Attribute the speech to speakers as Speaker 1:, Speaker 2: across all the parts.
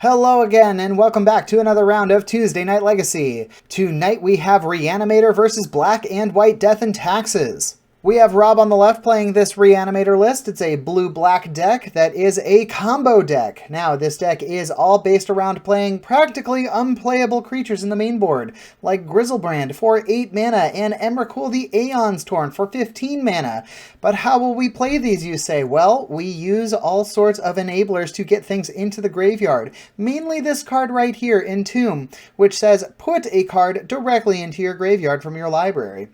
Speaker 1: Hello again, and welcome back to another round of Tuesday Night Legacy. Tonight we have Reanimator versus Black and White Death and Taxes. We have Rob on the left playing this Reanimator list. It's a blue-black deck that is a combo deck. Now, this deck is all based around playing practically unplayable creatures in the main board, like Grizzlebrand for 8 mana and Emrakul the Aeon's Torn for 15 mana. But how will we play these, you say? Well, we use all sorts of enablers to get things into the graveyard. Mainly this card right here, Entomb, which says put a card directly into your graveyard from your library.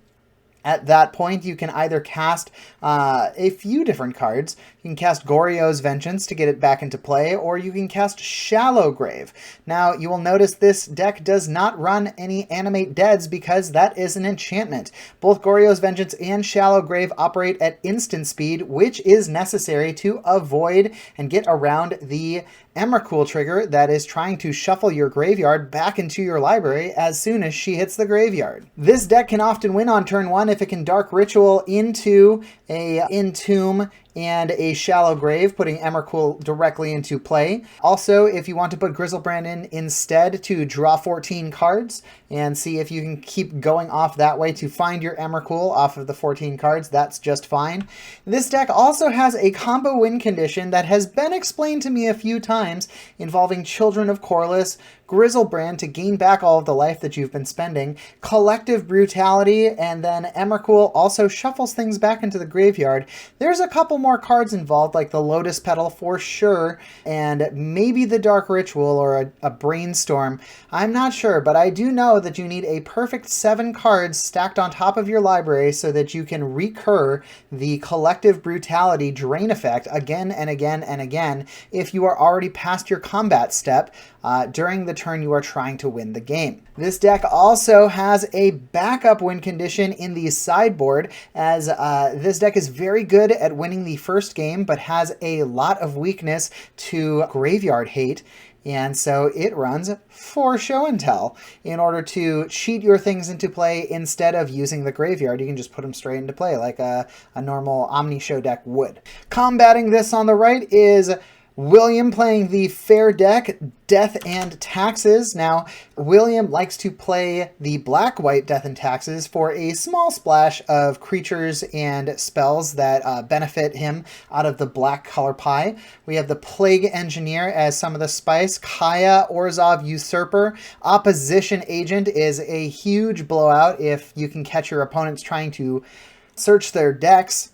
Speaker 1: At that point, you can either cast a few different cards. You can cast Goryo's Vengeance to get it back into play, or you can cast Shallow Grave. Now, you will notice this deck does not run any Animate Deads because that is an enchantment. Both Goryo's Vengeance and Shallow Grave operate at instant speed, which is necessary to avoid and get around the Emrakul trigger that is trying to shuffle your graveyard back into your library as soon as she hits the graveyard. This deck can often win on turn 1 if it can Dark Ritual into a Entomb and a Shallow Grave, putting Emrakul directly into play. Also, if you want to put Grizzlebrand in instead to draw 14 cards and see if you can keep going off that way to find your Emrakul off of the 14 cards, that's just fine. This deck also has a combo win condition that has been explained to me a few times, involving Children of Corliss, Grizzlebrand to gain back all of the life that you've been spending, Collective Brutality, and then Emrakul also shuffles things back into the graveyard. There's a couple more cards involved, like the Lotus Petal for sure, and maybe the Dark Ritual or a Brainstorm. I'm not sure, but I do know that you need a perfect 7 cards stacked on top of your library so that you can recur the Collective Brutality drain effect again and again and again if you are already past your combat step during the turn you are trying to win the game. This deck also has a backup win condition in the sideboard, as this deck is very good at winning the first game, but has a lot of weakness to graveyard hate. And so it runs for show and tell. In order to cheat your things into play instead of using the graveyard, you can just put them straight into play like a normal Omni Show deck would. Combating this on the right is William playing the fair deck, Death and Taxes. Now, William likes to play the black-white Death and Taxes for a small splash of creatures and spells that benefit him out of the black color pie. We have the Plague Engineer as some of the spice. Kaya, Orzhov Usurper. Opposition Agent is a huge blowout if you can catch your opponents trying to search their decks.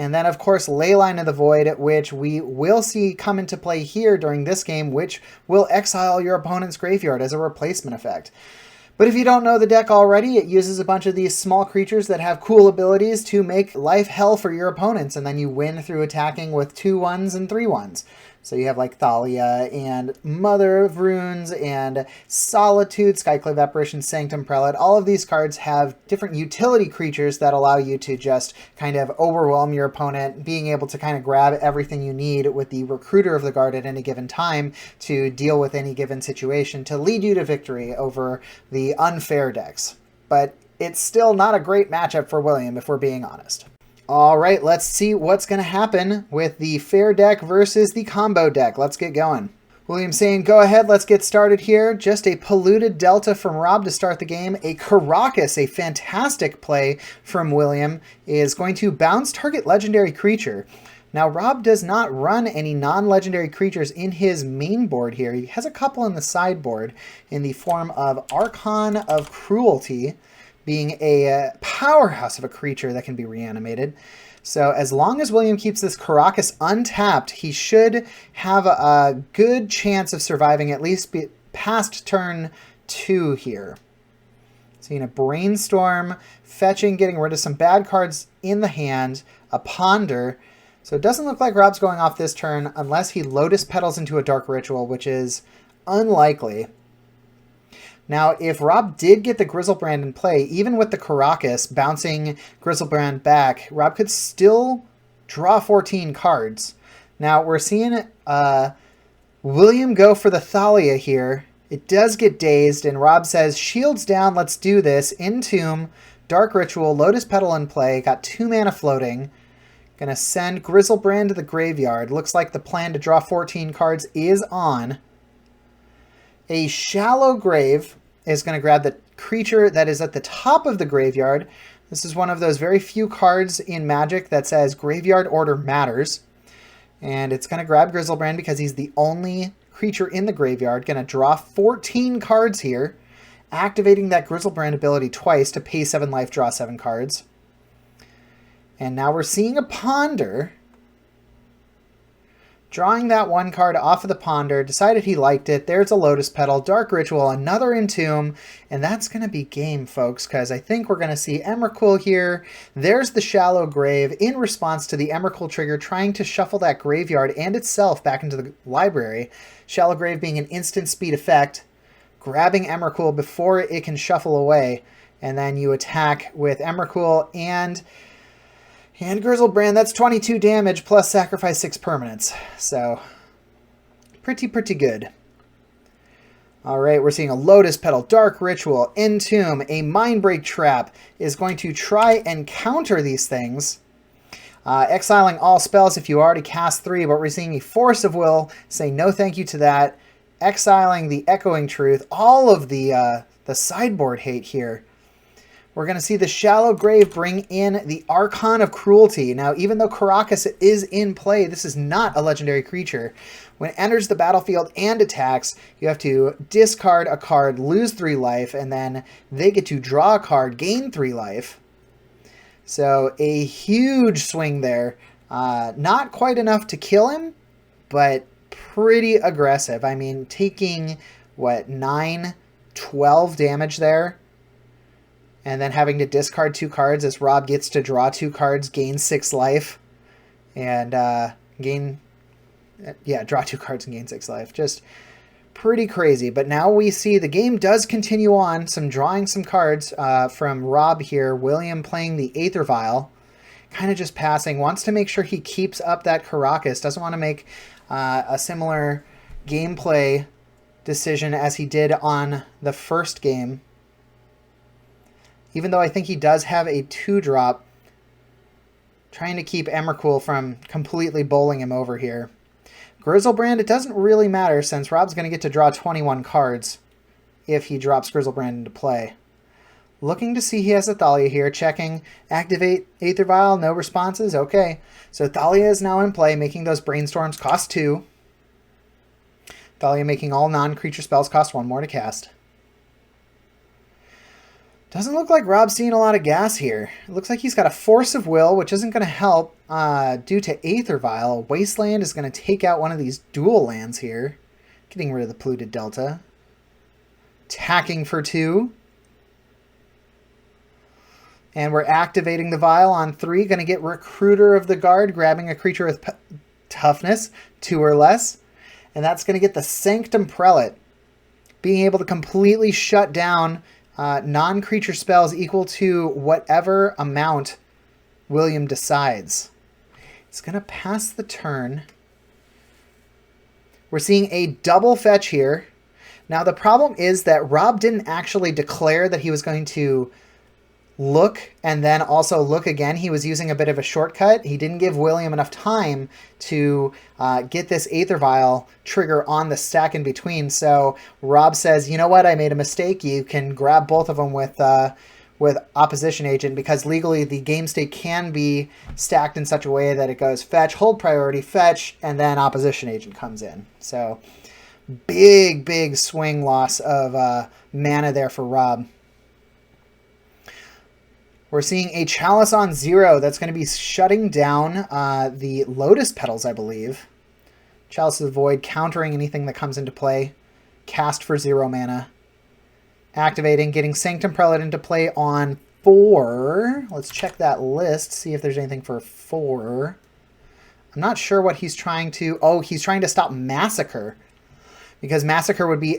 Speaker 1: And then, of course, Leyline of the Void, which we will see come into play here during this game, which will exile your opponent's graveyard as a replacement effect. But if you don't know the deck already, it uses a bunch of these small creatures that have cool abilities to make life hell for your opponents, and then you win through attacking with 2/1s and 3/1s. So you have like Thalia and Mother of Runes and Solitude, Skyclave Apparition, Sanctum Prelate. All of these cards have different utility creatures that allow you to just kind of overwhelm your opponent, being able to kind of grab everything you need with the Recruiter of the Guard at any given time to deal with any given situation to lead you to victory over the unfair decks. But it's still not a great matchup for William, if we're being honest. All right, let's see what's going to happen with the fair deck versus the combo deck. Let's get going. William saying, go ahead, let's get started here. Just a Polluted Delta from Rob to start the game. A Karakas, a fantastic play from William, is going to bounce target legendary creature. Now, Rob does not run any non-legendary creatures in his main board here. He has a couple in the sideboard in the form of Archon of Cruelty, being a powerhouse of a creature that can be reanimated. So as long as William keeps this Karakas untapped, he should have a good chance of surviving at least past turn 2 here. Seeing a Brainstorm, fetching, getting rid of some bad cards in the hand, a Ponder. So it doesn't look like Rob's going off this turn unless he Lotus Petals into a Dark Ritual, which is unlikely. Now, if Rob did get the Grizzlebrand in play, even with the Karakas bouncing Grizzlebrand back, Rob could still draw 14 cards. Now, we're seeing William go for the Thalia here. It does get dazed, and Rob says, shields down, let's do this. Entomb, Dark Ritual, Lotus Petal in play, got 2 mana floating. Gonna send Grizzlebrand to the graveyard. Looks like the plan to draw 14 cards is on. A Shallow Grave is going to grab the creature that is at the top of the graveyard. This is one of those very few cards in Magic that says graveyard order matters. And it's going to grab Griselbrand because he's the only creature in the graveyard. Going to draw 14 cards here, activating that Griselbrand ability twice to pay 7 life, draw 7 cards. And now we're seeing a Ponder. Drawing that 1 card off of the Ponder, decided he liked it. There's a Lotus Petal, Dark Ritual, another Entomb, and that's going to be game, folks, because I think we're going to see Emrakul here. There's the Shallow Grave in response to the Emrakul trigger, trying to shuffle that graveyard and itself back into the library. Shallow Grave being an instant speed effect, grabbing Emrakul before it can shuffle away, and then you attack with Emrakul and Griselbrand. That's 22 damage plus sacrifice 6 permanents. So, pretty good. Alright, we're seeing a Lotus Petal, Dark Ritual, Entomb, a Mindbreak Trap is going to try and counter these things. Exiling all spells if you already cast 3, but we're seeing a Force of Will say no thank you to that. Exiling the Echoing Truth, all of the sideboard hate here. We're going to see the Shallow Grave bring in the Archon of Cruelty. Now, even though Karakas is in play, this is not a legendary creature. When it enters the battlefield and attacks, you have to discard a card, lose 3 life, and then they get to draw a card, gain 3 life. So, a huge swing there. Not quite enough to kill him, but pretty aggressive. I mean, taking, 9, 12 damage there? And then having to discard 2 cards as Rob gets to draw 2 cards, gain 6 life, and draw 2 cards and gain 6 life. Just pretty crazy. But now we see the game does continue on. Drawing some cards from Rob here. William playing the Aether Vial. Kind of just passing. Wants to make sure he keeps up that Karakas. Doesn't want to make a similar gameplay decision as he did on the first game. Even though I think he does have a 2-drop, trying to keep Emrakul from completely bowling him over here. Griselbrand, it doesn't really matter since Rob's going to get to draw 21 cards if he drops Griselbrand into play. Looking to see he has a Thalia here, checking, activate Aether Vial, no responses, okay. So Thalia is now in play, making those Brainstorms cost 2. Thalia making all non-creature spells cost 1 more to cast. Doesn't look like Rob's seeing a lot of gas here. It looks like he's got a Force of Will, which isn't going to help due to Aether Vial. Wasteland is going to take out one of these dual lands here. Getting rid of the Polluted Delta. Attacking for 2. And we're activating the Vial on 3. Going to get Recruiter of the Guard, grabbing a creature with toughness, 2 or less. And that's going to get the Sanctum Prelate, being able to completely shut down non-creature spells equal to whatever amount William decides. It's going to pass the turn. We're seeing a double fetch here. Now the problem is that Rob didn't actually declare that he was going to look and then also look again. He was using a bit of a shortcut. He didn't give William enough time to get this Aether Vial trigger on the stack in between. So Rob says, you know what, I made a mistake. You can grab both of them with Opposition Agent, because legally the game state can be stacked in such a way that it goes fetch, hold priority, fetch, and then Opposition Agent comes in. So big swing loss of mana there for Rob. We're seeing a Chalice on 0 that's going to be shutting down the Lotus Petals, I believe. Chalice of the Void, countering anything that comes into play. Cast for 0 mana. Activating, getting Sanctum Prelate into play on 4. Let's check that list, see if there's anything for 4. I'm not sure what he's trying to... Oh, he's trying to stop Massacre. Because Massacre would be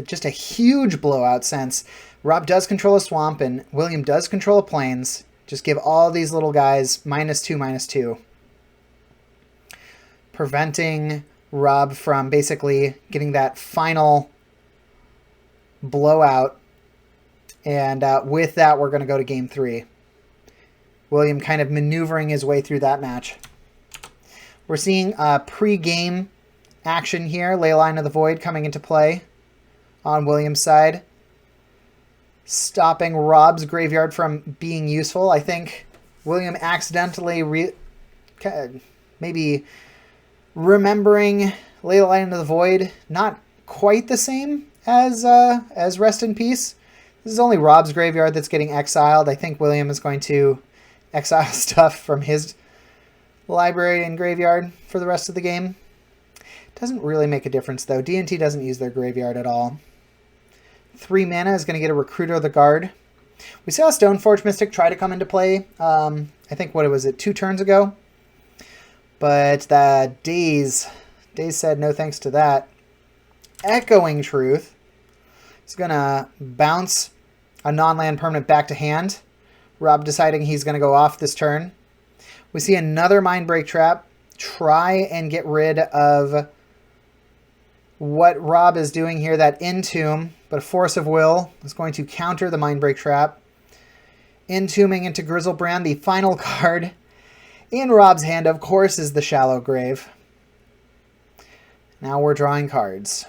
Speaker 1: just a huge blowout since Rob does control a swamp and William does control a plains. Just give all these little guys -2/-2. Preventing Rob from basically getting that final blowout. And with that, we're going to go to game 3. William kind of maneuvering his way through that match. We're seeing pre-game action here. Leyline of the Void coming into play. on William's side, stopping Rob's graveyard from being useful. I think William accidentally maybe remembering Lay the Light into the Void, not quite the same as Rest in Peace. This is only Rob's graveyard that's getting exiled. I think William is going to exile stuff from his library and graveyard for the rest of the game. Doesn't really make a difference, though. D&T doesn't use their graveyard at all. 3 mana is going to get a Recruiter of the Guard. We saw Stoneforge Mystic try to come into play, I think, what was it, 2 turns ago? But the Daze said no thanks to that. Echoing Truth is going to bounce a non-land permanent back to hand. Rob deciding he's going to go off this turn. We see another Mindbreak Trap. Try and get rid of what Rob is doing here, that Entomb, but Force of Will is going to counter the Mindbreak Trap. Entombing into Grizzlebrand, the final card in Rob's hand, of course, is the Shallow Grave. Now we're drawing cards.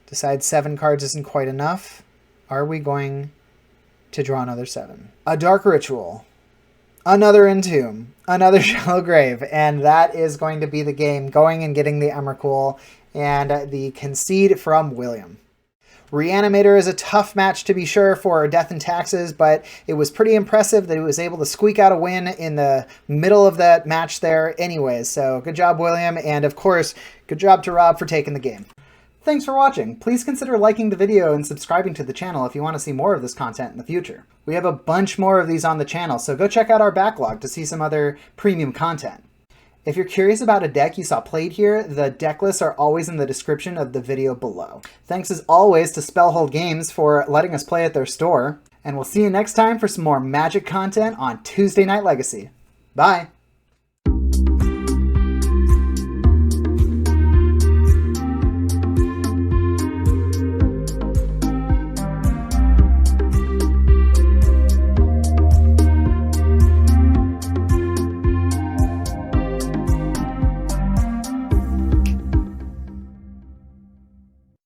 Speaker 1: Decide 7 cards isn't quite enough. Are we going to draw another 7? A Dark Ritual. Another Entomb. Another Shallow Grave. And that is going to be the game. Going and getting the Emrakul and the concede from William. Reanimator is a tough match to be sure for Death and Taxes, but it was pretty impressive that he was able to squeak out a win in the middle of that match there anyways. So good job, William, and of course, good job to Rob for taking the game. Thanks for watching. Please consider liking the video and subscribing to the channel if you want to see more of this content in the future. We have a bunch more of these on the channel, so go check out our backlog to see some other premium content. If you're curious about a deck you saw played here, the deck lists are always in the description of the video below. Thanks as always to Spellhold Games for letting us play at their store, and we'll see you next time for some more Magic content on Tuesday Night Legacy. Bye!